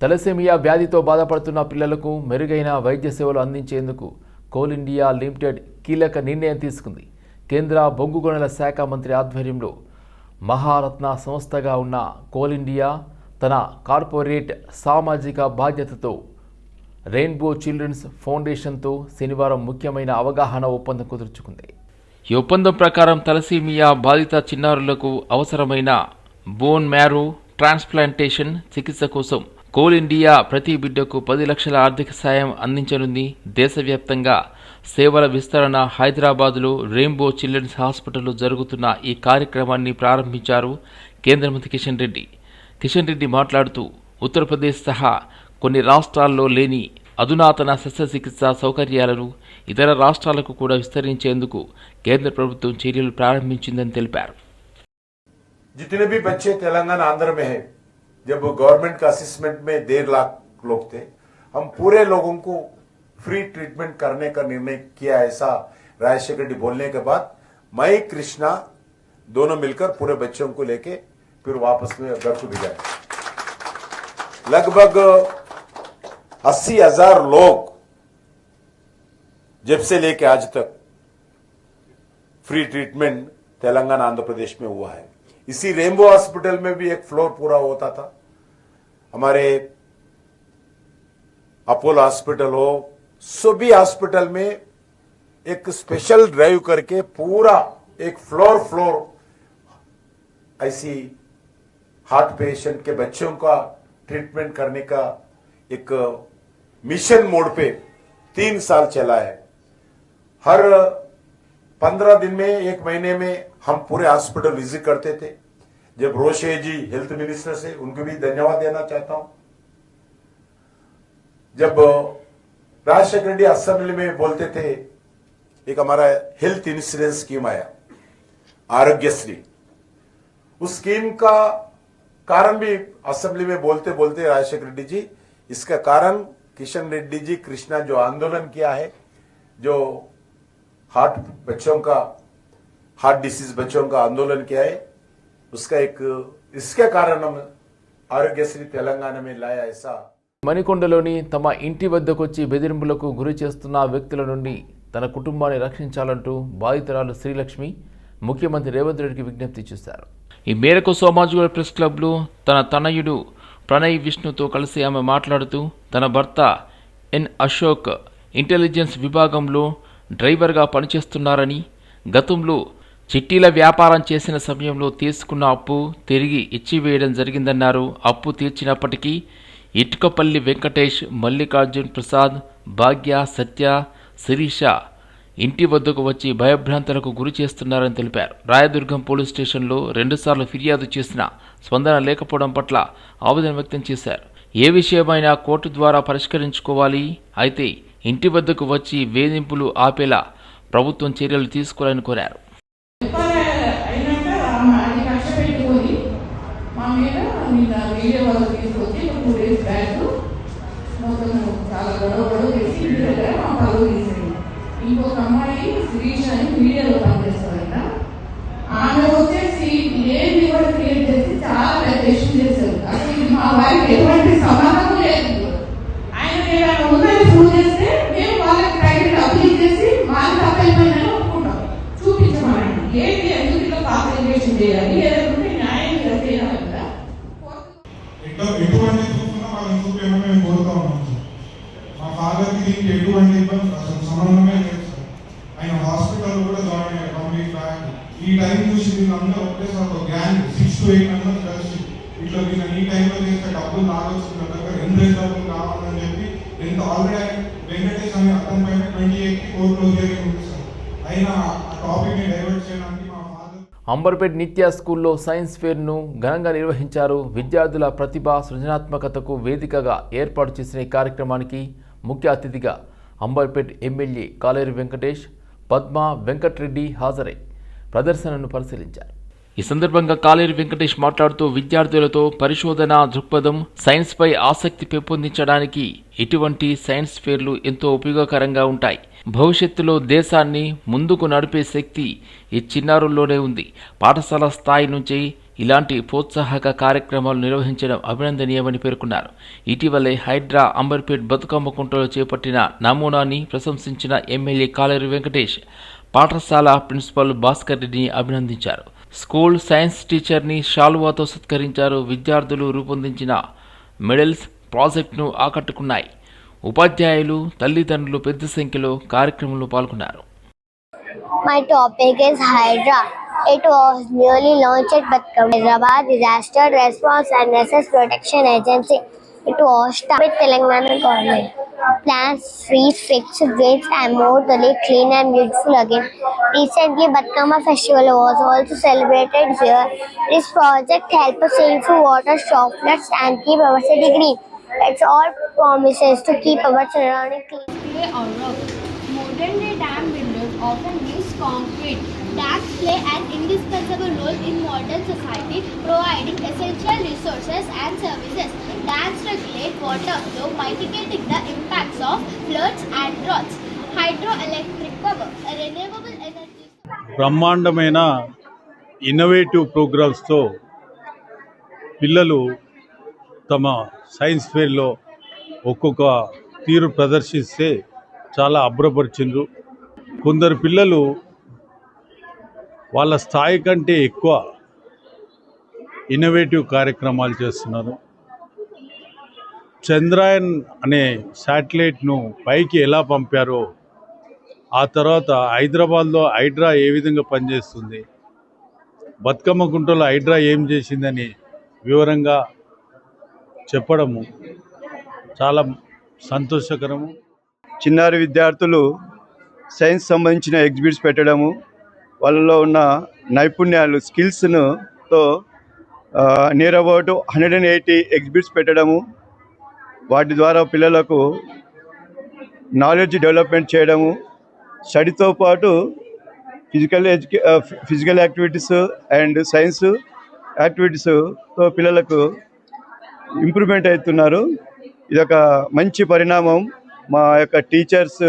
Thalassemia వ్యాధితో బాధపడుతున్న పిల్లలకు మెరుగైన వైద్య సేవలు అందించేందుకు కోల్ ఇండియా లిమిటెడ్ కీలక నిర్ణయం తీసుకుంది. కేంద్ర బొగ్గు గనుల శాఖ మంత్రి ఆధ్వర్యంలో మహారత్న సంస్థగా ఉన్న కోల్ ఇండియా తన కార్పొరేట్ సామాజిక బాధ్యతతో రెయిన్బో చిల్డ్రన్స్ ఫౌండేషన్తో శనివారం ముఖ్యమైన అవగాహన ఒప్పందం కుదుర్చుకుంది. ఈ ఒప్పందం ప్రకారం తలసేమియా బాధిత చిన్నారులకు అవసరమైన బోన్ మ్యారో ట్రాన్స్ప్లాంటేషన్ చికిత్స కోసం కోల్ ఇండియా ప్రతి బిడ్డకు 10 లక్షల ఆర్థిక సాయం అందించనుంది. దేశవ్యాప్తంగా సేవల విస్తరణ హైదరాబాద్లో రెయిన్బో చిల్డ్రన్స్ హాస్పిటల్లో జరుగుతున్న ఈ కార్యక్రమాన్ని ప్రారంభించారు కేంద్ర మంత్రి కిషన్ రెడ్డి. కిషన్ రెడ్డి మాట్లాడుతూ ఉత్తరప్రదేశ్ సహా కొన్ని రాష్ట్రాల్లో లేని అధునాతన శస్త్రచికిత్స సౌకర్యాలను ఇతర రాష్ట్రాలకు కూడా విస్తరించేందుకు కేంద్ర ప్రభుత్వం చర్యలు ప్రారంభించిందని తెలిపారు. जितने भी बच्चे तेलंगाना आंध्र में है, जब गवर्नमेंट का असेसमेंट में 1.5 लाख लोग थे, हम पूरे लोगों को फ्री ट्रीटमेंट करने का निर्णय किया. ऐसा राजशेखर रेड्डी बोलने के बाद मैं कृष्णा दोनों मिलकर पूरे बच्चों को लेके फिर वापस में घर को भेजा. लगभग 80,000 लोग जब से लेके आज तक फ्री ट्रीटमेंट तेलंगाना आंध्र प्रदेश में हुआ है. इसी रेनबो हॉस्पिटल में भी एक फ्लोर पूरा होता था. हमारे अपोलो हॉस्पिटल हो, सभी हॉस्पिटल में एक स्पेशल ड्राइव करके पूरा एक फ्लोर ऐसी हार्ट पेशेंट के बच्चों का ट्रीटमेंट करने का एक मिशन मोड पे 3 साल चला है. हर 15 दिन में 1 महीने में हम पूरे हॉस्पिटल विजिट करते थे. जब रोशे जी हेल्थ मिनिस्टर से, उनको भी धन्यवाद देना चाहता हूं. जब राजशेखर रेड्डी असेंबली में बोलते थे, एक हमारा हेल्थ इंश्योरेंस स्कीम आया, आरोग्यश्री. उस स्कीम का कारण भी असेंबली में बोलते बोलते राजशेखर रेड्डी जी, इसका कारण किशन रेड्डी जी कृष्णा जो आंदोलन किया है, जो हार्ट बच्चों का हार्ट डिसीज बच्चों का आंदोलन किया है, उसका एक इसके कारण हम ఆరోగ్యశ్రీ తెలంగాణ में लाया. ऐसा మణికొండలోని తమ ఇంటి వద్దకొచ్చి బెదిరింపులకు గురి చేస్తున్న వ్యక్తుల నుండి తన కుటుంబాన్ని రక్షించాలంటూ బాధితురాలు శ్రీలక్ష్మి ముఖ్యమంత్రి రేవంత్ రెడ్డికి విజ్ఞప్తి చేశారు. ఈ మేరకు సోమాజిగూడ ప్రెస్ క్లబ్లో తన తనయుడు ప్రణయ్ విష్ణుతో కలిసి ఆమె మాట్లాడుతూ తన భర్త ఎన్ అశోక్ ఇంటెలిజెన్స్ విభాగంలో డ్రైవర్గా పనిచేస్తున్నారని, గతంలో చిట్టీల వ్యాపారం చేసిన సమయంలో తీసుకున్న అప్పు తిరిగి ఇచ్చివేయడం జరిగిందన్నారు. అప్పు తీర్చినప్పటికీ ఇటుకపల్లి వెంకటేష్, మల్లికార్జున్ ప్రసాద్, భాగ్య, సత్య, శిరీష ఇంటి వద్దకు వచ్చి భయభ్రాంతులకు గురి చేస్తున్నారని తెలిపారు. రాయదుర్గం పోలీస్ స్టేషన్లో 2 సార్లు ఫిర్యాదు చేసినా స్పందన లేకపోవడం పట్ల ఆవేదన వ్యక్తం చేశారు. ఏ విషయమైనా కోర్టు ద్వారా పరిష్కరించుకోవాలి, అయితే ఇంటి వద్దకు వచ్చి వేధింపులు ఆపేలా ప్రభుత్వం చర్యలు తీసుకోవాలని కోరారు. ఇంకొక అమ్మాయి శిరీష అని మీడియాలో పనిచేస్తారంట. ఆమె వచ్చేసి ఏది కూడా క్రియేట్ చేసి చాలా పెద్ద ఇష్యూ చేశారు. అసలు మా వారికి ఎటువంటి సమాధానం లేదు. ఆయన ఏమైనా ఉందని ప్రూవ్ చేస్తే మేము వాళ్ళకి ప్రైవేట్ అప్పీల్ చేసి వాళ్ళకి తప్పైపోయిందని ఒప్పుకుంటాం. చూపించమనండి ఏంటి, ఎందుకు ఇలా కాంప్లికేషన్ చేయాలి, ఏదంటే న్యాయం చేయాలి కదా. ఎటువంటి చూస్తున్నా వాళ్ళని చూపించమని మేము కోరుతా ఉన్నాం. మా ఫాదర్కి దీనికి ఎటువంటి సంబంధమే లేదు. ఆయన హాస్పిటల్ కూడా జాయిన్ అయ్యారు కంప్లీట్ బ్యాక్. ఈ టైం చూసి వీళ్ళందరూ ఒకటేసారి ఒక గ్యాంగ్ 6 to 8 మెంబర్స్ కలిసి ఇట్లా వీళ్ళ ఈ టైంలో చేస్తే డబ్బులు రావచ్చు దగ్గర ఎంత డబ్బులు కావాలని చెప్పి ఎంత ఆల్రెడీ వెంకటేష్ అనే అతని పైన 28 కోర్టులో హియరింగ్ ఉంది సార్. అయినా ఆ టాపిక్ని డైవర్ట్ చేయడానికి మా ఫాదర్ అంబర్పేట్ నిత్య స్కూల్లో సైన్స్ ఫేర్ను ఘనంగా నిర్వహించారు. విద్యార్థుల ప్రతిభ సృజనాత్మకతకు వేదికగా ఏర్పాటు చేసిన ఈ కార్యక్రమానికి ముఖ్య అతిథిగా అంబర్పేట్ ఎమ్మెల్యే కాలేరు వెంకటేష్, పద్మ, వెంకట్రెడ్డి హాజరై ప్రదర్శనను పరిశీలించారు. ఈ సందర్భంగా కాలేరు వెంకటేష్ మాట్లాడుతూ విద్యార్థులతో పరిశోధన దృక్పథం, సైన్స్పై ఆసక్తి పెంపొందించడానికి ఇటువంటి సైన్స్ ఫేర్లు ఎంతో ఉపయోగకరంగా ఉంటాయి. భవిష్యత్తులో దేశాన్ని ముందుకు నడిపే శక్తి ఈ చిన్నారుల్లోనే ఉంది. పాఠశాల స్థాయి నుంచి ఇలాంటి ప్రోత్సాహక కార్యక్రమాలు నిర్వహించడం అభినందనీయమని పేర్కొన్నారు. ఇటీవలే హైడ్రా అంబర్పేట్ బతుకమ్మ కుంటలో చేపట్టిన నమూనాని ప్రశంసించిన ఎమ్మెల్యే కాలేరు వెంకటేష్ పాఠశాల ప్రిన్సిపల్ భాస్కర్ రెడ్డిని అభినందించారు. స్కూల్ సైన్స్ టీచర్ని శాలువాతో సత్కరించారు. విద్యార్థులు రూపొందించిన మెడల్స్ ప్రాజెక్టును ఆకట్టుకున్నాయి. ఉపాధ్యాయులు, తల్లిదండ్రులు పెద్ద సంఖ్యలో కార్యక్రమంలో పాల్గొన్నారు. My topic is Hydra. It was newly launched at Batkam, Hyderabad Disaster Response and Assess Protection Agency. It was started with Telangana government. Plants, trees, fixed gates and more to live clean and beautiful again. Recently, Batkama festival was also celebrated here. This project helps us save water, stop floods and keep our city green. It's all promises to keep our surroundings clean. Clay or rock. Modern day dam builders often use concrete. Dams play an indispensable role in modern society, providing essential resources and services. Dams regulate water flow, mitigating the impacts of floods and droughts. Hydroelectric power, a renewable energy. బ్రహ్మాండమైన innovative ప్రోగ్రామ్స్తో పిల్లలు తమ science ఫెయిర్లో ఒక్కొక్క తీరు ప్రదర్శిస్తే చాలా అబ్బురపరిచిండ్రు. కొందరు పిల్లలు వాళ్ళ స్థాయి కంటే ఎక్కువ ఇన్నోవేటివ్ కార్యక్రమాలు చేస్తున్నారు. చంద్రయాన్ అనే శాటిలైట్ను పైకి ఎలా పంపారో, ఆ తర్వాత హైదరాబాద్లో హైడ్రా ఏ విధంగా పనిచేస్తుంది, బతుకమ్మ కుంటలో హైడ్రా ఏం చేసిందని వివరంగా చెప్పడము చాలా సంతోషకరము. చిన్నారి విద్యార్థులు సైన్స్ సంబంధించిన ఎగ్జిబిట్స్ పెట్టడము, వాళ్ళలో ఉన్న నైపుణ్యాలు స్కిల్స్తో నియర్ అబౌట్ 180 ఎగ్జిబిట్స్ పెట్టడము, వాటి ద్వారా పిల్లలకు నాలెడ్జ్ డెవలప్మెంట్ చేయడము, స్టడీతో పాటు ఫిజికల్ యాక్టివిటీస్ అండ్ సైన్స్ యాక్టివిటీస్తో పిల్లలకు ఇంప్రూవ్మెంట్ అవుతున్నారు. ఇదొక మంచి పరిణామం. మా యొక్క టీచర్స్,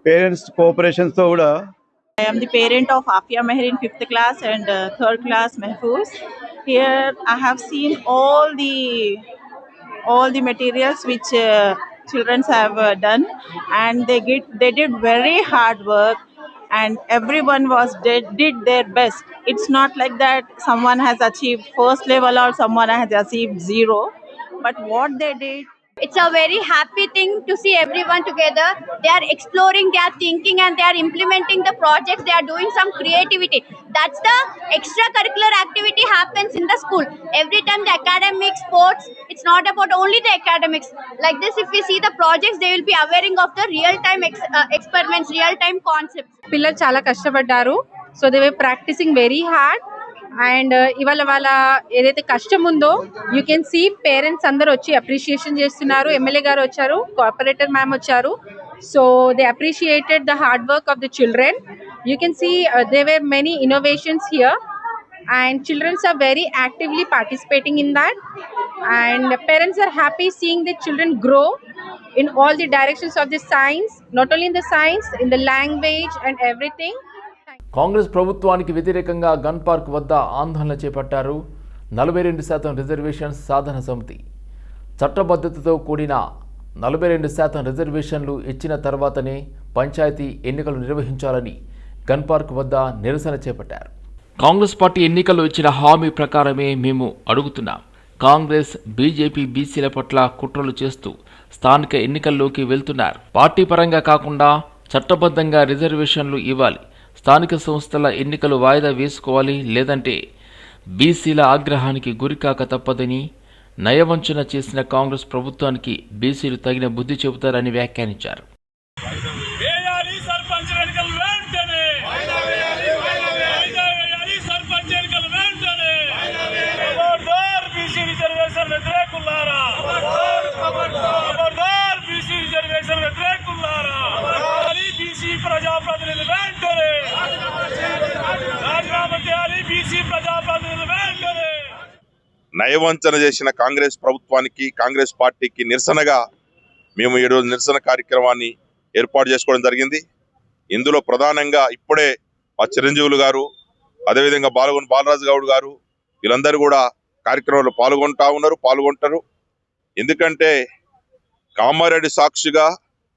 పేరెంట్స్ కోఆపరేషన్స్తో కూడా. I am the parent of Afia Meher in 5th class and 3rd class Mahfouz. Here I have seen all the materials which children have done, and they did very hard work, and everyone did their best. It's not like that someone has achieved first level or someone has achieved 0, but what they did. It's a very happy thing to see everyone together. They are exploring, they are thinking, and they are implementing the projects. They are doing some creativity. That's the extracurricular activity happens in the school. Every time the academic, sports, it's not about only the academics. Like this, if we see the projects, they will be aware of the real-time experiments, real-time concepts. పిల్లలు చాలా కష్టపడ్డారు. So they were practising very hard. And ఇవాళ వాళ్ళ ఏదైతే కష్టం ఉందో you can see parents అందరూ వచ్చి అప్రిషియేషన్ చేస్తున్నారు. ఎమ్మెల్యే గారు వచ్చారు, కార్పొరేటర్ మ్యామ్ వచ్చారు. So they appreciated the hard work of the children. You can see they were many innovations here and children are very actively participating in that, and parents are happy seeing the children grow in all the directions of the science, not only in the science, in the language and everything. Congress ప్రభుత్వానికి వ్యతిరేకంగా gun park వద్ద ఆందోళన చేపట్టారు 42% reservations సాధన సమితి. చట్టబద్ధతతో కూడిన 42% రిజర్వేషన్లు ఇచ్చిన తర్వాతనే పంచాయతీ ఎన్నికలు నిర్వహించాలని గన్ పార్క్ వద్ద నిరసన చేపట్టారు. కాంగ్రెస్ పార్టీ ఎన్నికల్లో ఇచ్చిన హామీ ప్రకారమే మేము అడుగుతున్నాం. కాంగ్రెస్, బీజేపీ బీసీల పట్ల కుట్రలు చేస్తూ స్థానిక ఎన్నికల్లోకి వెళ్తున్నారు. పార్టీ పరంగా కాకుండా చట్టబద్ధంగా రిజర్వేషన్లు ఇవ్వాలి. స్థానిక సంస్థల ఎన్నికలు వాయిదా వేసుకోవాలి, లేదంటే బీసీల ఆగ్రహానికి గురికాక తప్పదని నయవంచన చేసిన కాంగ్రెస్ ప్రభుత్వానికి బీసీలు తగిన బుద్ధి చెబుతారని వ్యాఖ్యానించారు. నయవంచన చేసిన కాంగ్రెస్ ప్రభుత్వానికి, కాంగ్రెస్ పార్టీకి నిరసనగా మేము ఈరోజు నిరసన కార్యక్రమాన్ని ఏర్పాటు చేసుకోవడం జరిగింది. ఇందులో ప్రధానంగా ఇప్పుడే మా చిరంజీవులు గారు, అదేవిధంగా బాలరాజు గౌడ్ గారు, వీళ్ళందరూ కూడా కార్యక్రమంలో పాల్గొంటారు. ఎందుకంటే కామారెడ్డి సాక్షిగా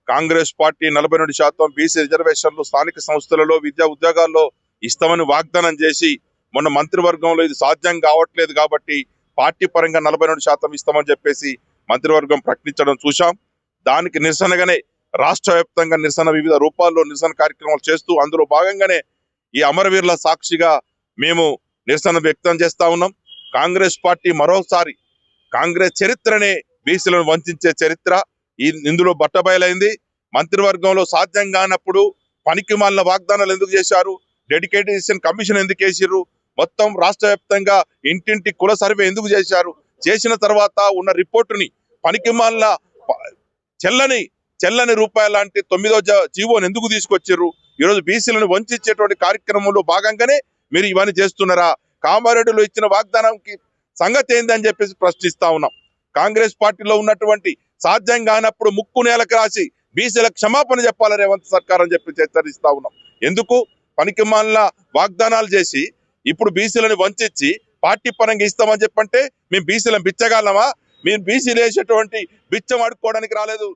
కాంగ్రెస్ పార్టీ 42% బీసీ రిజర్వేషన్లు స్థానిక సంస్థలలో విద్యా ఉద్యోగాల్లో ఇస్తామని వాగ్దానం చేసి మొన్న మంత్రివర్గంలో ఇది సాధ్యం కావట్లేదు కాబట్టి పార్టీ పరంగా 42% ఇస్తామని చెప్పేసి మంత్రివర్గం ప్రకటించడం చూశాం. దానికి నిరసనగానే రాష్ట్ర వ్యాప్తంగా వివిధ రూపాల్లో నిరసన కార్యక్రమాలు చేస్తూ అందులో భాగంగానే ఈ అమరవీరుల సాక్షిగా మేము నిరసన వ్యక్తం చేస్తా ఉన్నాం. కాంగ్రెస్ పార్టీ మరోసారి కాంగ్రెస్ చరిత్రనే బీసీలను వంచే చరిత్ర ఇందులో బట్టబయలైంది. మంత్రివర్గంలో సాధ్యం కానప్పుడు పనికిమాలిన వాగ్దానాలు ఎందుకు చేశారు, డెడికేటేషన్ కమిషన్ ఎందుకు వేసిర్రు, మొత్తం రాష్ట్ర వ్యాప్తంగా ఇంటింటి కుల సర్వే ఎందుకు చేశారు, చేసిన తర్వాత ఉన్న రిపోర్టుని పనికిమాలిన చెల్లని రూపాయల లాంటి 9వ జీవోని ఎందుకు తీసుకొచ్చిర్రు? ఈరోజు బీసీలను వంచేటువంటి కార్యక్రమంలో భాగంగానే మీరు ఇవన్నీ చేస్తున్నారా? కామారెడ్డిలో ఇచ్చిన వాగ్దానంకి సంగతి ఏందని చెప్పేసి ప్రశ్నిస్తా ఉన్నాం. కాంగ్రెస్ పార్టీలో ఉన్నటువంటి సాధ్యం కానప్పుడు ముక్కు నేలకు రాసి బీసీలకు క్షమాపణ చెప్పాలి రేవంత్ సర్కార్ అని చెప్పి హెచ్చరిస్తా ఉన్నాం. ఎందుకు పనికిమాలిన వాగ్దానాలు చేసి ఇప్పుడు బీసీలను వంచి పార్టీ పరంగా ఇస్తామని చెప్పంటే మేము బీసీలను బిచ్చగలమా? మేము బీసీలు వేసేటువంటి బిచ్చం అడుక్కోవడానికి రాలేదు.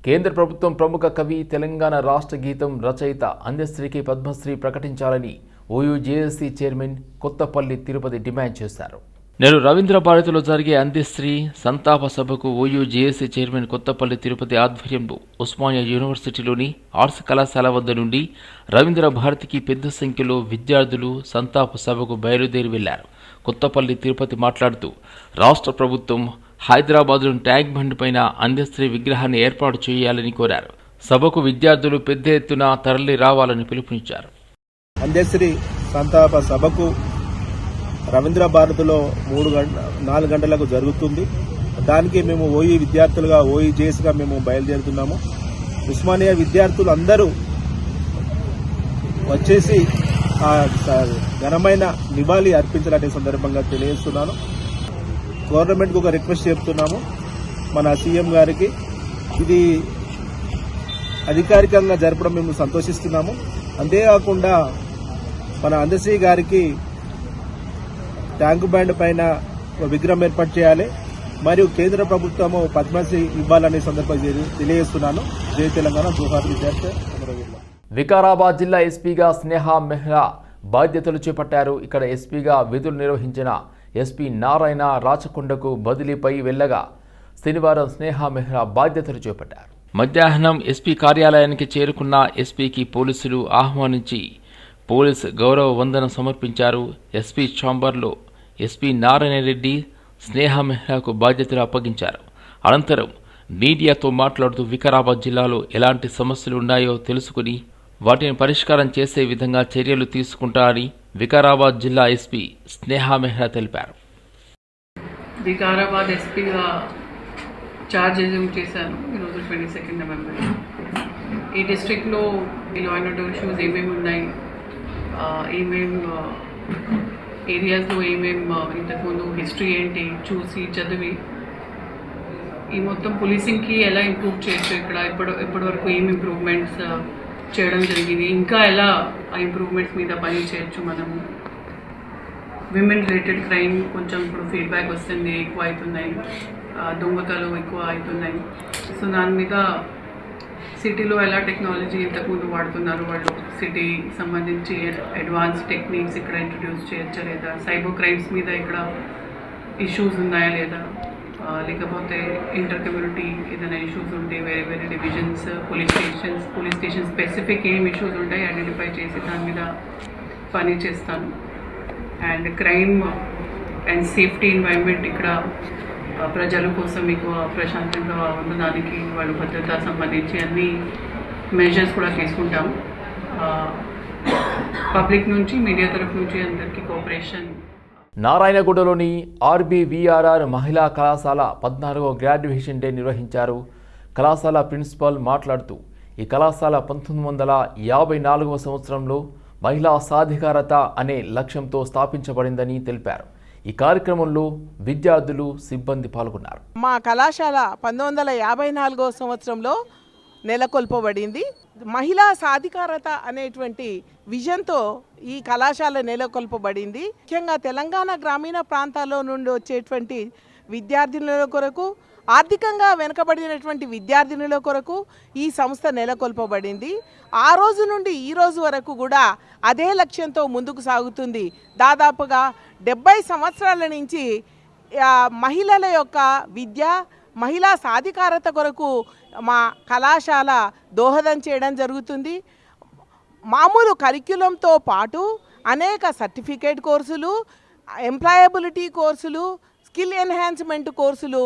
కేంద్ర ప్రభుత్వం ప్రముఖ కవి, తెలంగాణ రాష్ట్ర గీతం రచయిత అందశ్రీకి పద్మశ్రీ ప్రకటించాలని ఓయూజేఎస్సీ చైర్మన్ కొత్తపల్లి తిరుపతి డిమాండ్ చేశారు. నేడు రవీంద్ర భారతిలో జరిగే అందశ్రీ సంతాప సభకు ఓయూజేఎస్సీ చైర్మన్ కొత్తపల్లి తిరుపతి ఆధ్వర్యంలో ఉస్మానియా యూనివర్సిటీలోని ఆర్ట్స్ కళాశాల వద్ద నుండి రవీంద్ర భారతికి పెద్ద సంఖ్యలో విద్యార్థులు సంతాప సభకు బయలుదేరి వెళ్లారు. కొత్తపల్లి తిరుపతి మాట్లాడుతూ రాష్ట్ర ప్రభుత్వం హైదరాబాద్లోని ట్యాంక్ బండ్ పైన అందశ్రీ విగ్రహాన్ని ఏర్పాటు చేయాలని కోరారు. సభకు విద్యార్థులు పెద్ద ఎత్తున తరలి రావాలని పిలుపునిచ్చారు. అందశ్రీ సంతాప సభకు రవీంద్ర భారతిలో 4 గంటలకు జరుగుతుంది. దానికి మేము ఓయూ విద్యార్థులుగా ఓయూజేఎస్గా మేము బయలుదేరుతున్నాము. ఉస్మానియా విద్యార్థులు అందరూ వచ్చేసి ఆ ఘనమైన నివాళి అర్పించాలనే సందర్భంగా తెలియజేస్తున్నాను. గవర్నమెంట్కి ఒక రిక్వెస్ట్ చెప్తున్నాము, మన సీఎం గారికి. ఇది అధికారికంగా జరపడం మేము సంతోషిస్తున్నాము. అంతేకాకుండా మన అందశ్రీ గారికి ట్యాంక్ బ్యాండ్ పైన విగ్రహం ఏర్పాటు చేయాలి, మరియు కేంద్ర ప్రభుత్వము పద్మశ్రీ ఇవ్వాలనే సందర్భంగా తెలియజేస్తున్నాను. జై తెలంగాణ, జోహార్ విద్యార్థి. వికారాబాద్ జిల్లా ఎస్పీగా స్నేహా మెహ్రా బాధ్యతలు చేపట్టారు. ఇక్కడ ఎస్పీగా విధులు నిర్వహించిన ఎస్పీ నారాయణ రాచకొండకు బదిలీపై వెళ్లగా శనివారం స్నేహా మెహ్రా బాధ్యతలు చేపట్టారు. మధ్యాహ్నం ఎస్పీ కార్యాలయానికి చేరుకున్న ఎస్పీకి పోలీసులు ఆహ్వానించి పోలీస్ గౌరవ వందనం సమర్పించారు. ఎస్పీ ఛాంబర్లో ఎస్పీ నారాయణ రెడ్డి స్నేహా మెహ్రాకు బాధ్యతలు అప్పగించారు. అనంతరం మీడియాతో మాట్లాడుతూ వికారాబాద్ జిల్లాలో ఎలాంటి సమస్యలు ఉన్నాయో తెలుసుకుని వాటిని పరిష్కారం చేసే విధంగా చర్యలు తీసుకుంటారని వికారాబాద్ జిల్లా ఎస్పీ స్నేహా మెహ్రా తెలిపారు. వికారాబాద్ ఎస్పీగా ఛార్జ్ అజ్యూమ్ చేశాను ఈరోజు 22 నవంబర్. ఈ డిస్ట్రిక్ట్లో లా అండ్ ఆర్డర్ ఇష్యూస్ ఏమేమి ఉన్నాయి, ఏమేమి ఏరియాస్లో ఏమేమి ఇంతకుముందు హిస్టరీ ఏంటి చూసి చదివి ఈ మొత్తం పోలీసింగ్కి ఎలా ఇంప్రూవ్ చేయొచ్చు, ఇక్కడ ఇప్పటివరకు ఏం ఇంప్రూవ్మెంట్స్ చేయడం జరిగింది, ఇంకా ఎలా ఆ ఇంప్రూవ్మెంట్స్ మీద పని చేయొచ్చు. మనము విమెన్ రిలేటెడ్ క్రైమ్ కొంచెం ఇప్పుడు ఫీడ్బ్యాక్ వస్తుంది, ఎక్కువ అవుతున్నాయి, దొంగతలు ఎక్కువ అవుతున్నాయి. సో దాని మీద సిటీలో ఎలా టెక్నాలజీ ఇంతకుముందు వాడుతున్నారు వాళ్ళు, సిటీ సంబంధించి అడ్వాన్స్ టెక్నిక్స్ ఇక్కడ ఇంట్రడ్యూస్ చేయొచ్చా లేదా, సైబర్ క్రైమ్స్ మీద ఇక్కడ ఇష్యూస్ ఉన్నాయా లేదా, లేకపోతే ఇంటర్ కమ్యూనిటీ ఏదైనా ఇష్యూస్ ఉంటే వేరే వేరే డివిజన్స్ పోలీస్ స్టేషన్ స్పెసిఫిక్ ఏం ఇష్యూస్ ఉంటాయి ఐడెంటిఫై చేసి దాని మీద పని చేస్తాను. And crime and safety environment ఇక్కడ ప్రజల కోసం ఎక్కువ ప్రశాంతంగా ఉండడానికి వాళ్ళు భద్రత సంబంధించి అన్ని మెజర్స్ కూడా తీసుకుంటాం. పబ్లిక్ నుంచి మీడియా తరఫు నుంచి అందరికీ కోఆపరేషన్. నారాయణగూడలోని ఆర్బీవీఆర్ఆర్ మహిళా కళాశాల 14వ గ్రాడ్యుయేషన్ డే నిర్వహించారు. కళాశాల ప్రిన్సిపాల్ మాట్లాడుతూ ఈ కళాశాల 1954వ సంవత్సరంలో మహిళా సాధికారత అనే లక్ష్యంతో స్థాపించబడిందని తెలిపారు. ఈ కార్యక్రమంలో విద్యార్థులు, సిబ్బంది పాల్గొన్నారు. మా కళాశాల 1954వ సంవత్సరంలో నెలకొల్పబడింది. మహిళా సాధికారత అనేటువంటి విజన్తో ఈ కళాశాల నెలకొల్పబడింది. ముఖ్యంగా తెలంగాణ గ్రామీణ ప్రాంతాల్లో నుండి వచ్చేటువంటి విద్యార్థినుల కొరకు, ఆర్థికంగా వెనుకబడినటువంటి విద్యార్థినుల కొరకు ఈ సంస్థ నెలకొల్పబడింది. ఆ రోజు నుండి ఈ రోజు వరకు కూడా అదే లక్ష్యంతో ముందుకు సాగుతుంది. దాదాపుగా 70 సంవత్సరాల నుంచి మహిళల యొక్క విద్య, మహిళా సాధికారత కొరకు మా కళాశాల దోహదం చేయడం జరుగుతుంది. మామూలు కరిక్యులంతో పాటు అనేక సర్టిఫికేట్ కోర్సులు, ఎంప్లాయబిలిటీ కోర్సులు, స్కిల్ ఎన్హాన్స్మెంట్ కోర్సులు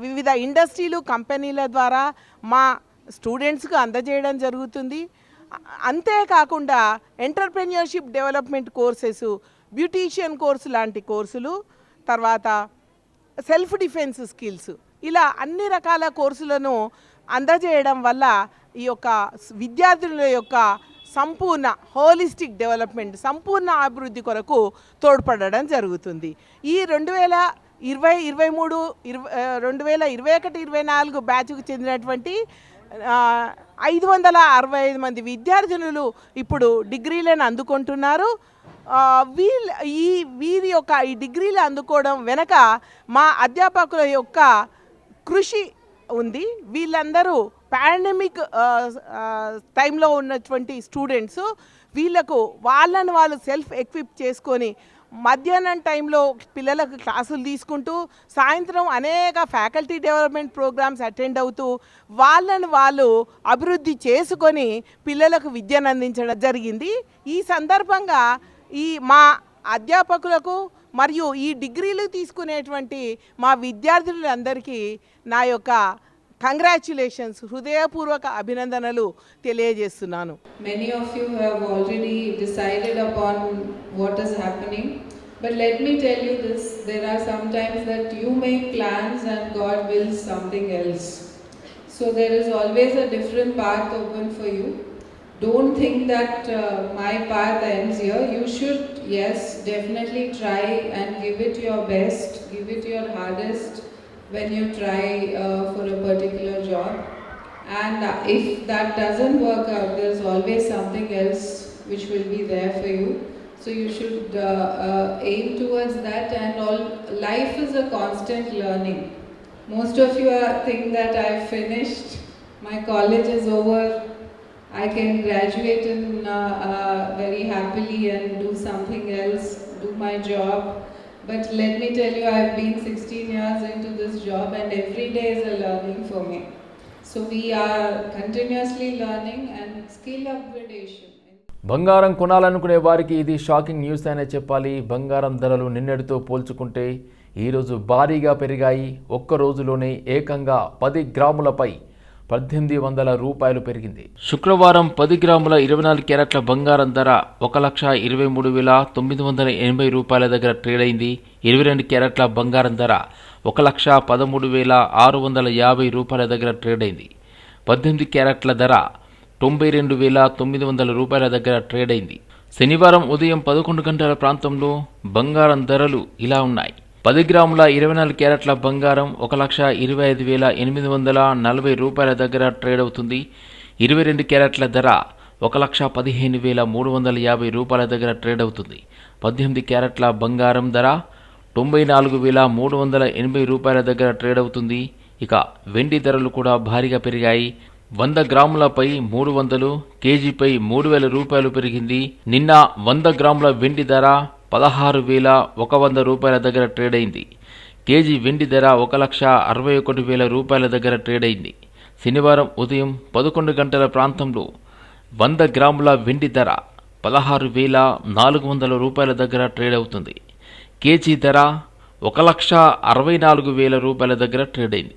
వివిధ ఇండస్ట్రీలు, కంపెనీల ద్వారా మా స్టూడెంట్స్కు అందజేయడం జరుగుతుంది. అంతేకాకుండా entrepreneurship development courses, beautician course లాంటి కోర్సులు, తర్వాత సెల్ఫ్ డిఫెన్స్ స్కిల్స్, ఇలా అన్ని రకాల కోర్సులను అందజేయడం వల్ల ఈ యొక్క విద్యార్థుల యొక్క సంపూర్ణ హోలిస్టిక్ డెవలప్మెంట్, సంపూర్ణ అభివృద్ధి కొరకు తోడ్పడడం జరుగుతుంది. ఈ 2023, 2021-24 బ్యాచ్కు చెందినటువంటి 565 మంది విద్యార్థినులు ఇప్పుడు డిగ్రీలను అందుకుంటున్నారు. వీరి యొక్క ఈ డిగ్రీలు అందుకోవడం వెనక మా అధ్యాపకుల యొక్క కృషి ఉంది. వీళ్ళందరూ పాండమిక్ టైంలో ఉన్నటువంటి స్టూడెంట్స్, వీళ్ళకు వాళ్ళని వాళ్ళు సెల్ఫ్ ఎక్విప్ చేసుకొని మధ్యాహ్నం టైంలో పిల్లలకు క్లాసులు తీసుకుంటూ, సాయంత్రం అనేక ఫ్యాకల్టీ డెవలప్మెంట్ ప్రోగ్రామ్స్ అటెండ్ అవుతూ వాళ్ళని వాళ్ళు అభివృద్ధి చేసుకొని పిల్లలకు విద్యను అందించడం జరిగింది. ఈ సందర్భంగా మా అధ్యాపకులకు మరియు ఈ డిగ్రీలు తీసుకునేటువంటి మా విద్యార్థులందరికీ నా యొక్క కంగ్రాచ్యులేషన్స్, హృదయపూర్వక అభినందనలు తెలియజేస్తున్నాను. Many of you have already decided upon what is happening, but let me tell you this, there are sometimes that you make plans and God wills something else. So there is always a different path open for you. Don't think that my path ends here. You should, yes, definitely try and give it your best, give it your hardest when you try for a particular job. And if that doesn't work out, there's always something else which will be there for you. So you should aim towards that. And life is a constant learning. Most of you think that I've finished, my college is over, I can graduate in very happily and do something else, do my job. But let me tell you, I've been 16 years into this job and every day is a learning for me. So we are continuously learning and skill upgradation. బంగారం కొనాలనుకునే వారికి ఇది shocking news అనే చెప్పాలి. బంగారం ధరలు నిన్నటితో పోల్చుకుంటే ఈరోజు భారీగా పెరిగాయి. ఒక్క రోజులోనే ఏకంగా 10 గ్రాములపై 1800 రూపాయలు పెరిగింది. శుక్రవారం 10 గ్రాముల 24 క్యారెట్ల బంగారం ధర 1,23,980 రూపాయల దగ్గర ట్రేడ్ అయింది. 22 క్యారెట్ల బంగారం ధర 1,13,650 రూపాయల దగ్గర ట్రేడ్ అయింది. 18 క్యారెట్ల ధర 92,900 రూపాయల దగ్గర ట్రేడ్ అయింది. శనివారం ఉదయం 11 గంటల ప్రాంతంలో బంగారం ధరలు ఇలా ఉన్నాయి. 10 గ్రాముల 24 క్యారెట్ల బంగారం 1,25,840 రూపాయల దగ్గర ట్రేడ్ అవుతుంది. 22 క్యారెట్ల ధర 1,15,350 రూపాయల దగ్గర ట్రేడ్ అవుతుంది. 18 క్యారెట్ల బంగారం ధర 94,380 రూపాయల దగ్గర ట్రేడ్ అవుతుంది. ఇక వెండి ధరలు కూడా భారీగా పెరిగాయి. 100 గ్రాములపై 300, కేజీపై 3,000 రూపాయలు పెరిగింది. నిన్న 100 గ్రాముల వెండి ధర 16,100 రూపాయల దగ్గర ట్రేడ్ అయింది. కేజీ వెండి ధర 1,61,000 రూపాయల దగ్గర ట్రేడ్ అయింది. శనివారం ఉదయం 11 గంటల ప్రాంతంలో 100 గ్రాముల వెండి ధర 16,400 రూపాయల దగ్గర ట్రేడ్ అవుతుంది. కేజీ ధర 1,64,000 రూపాయల దగ్గర ట్రేడ్ అయింది.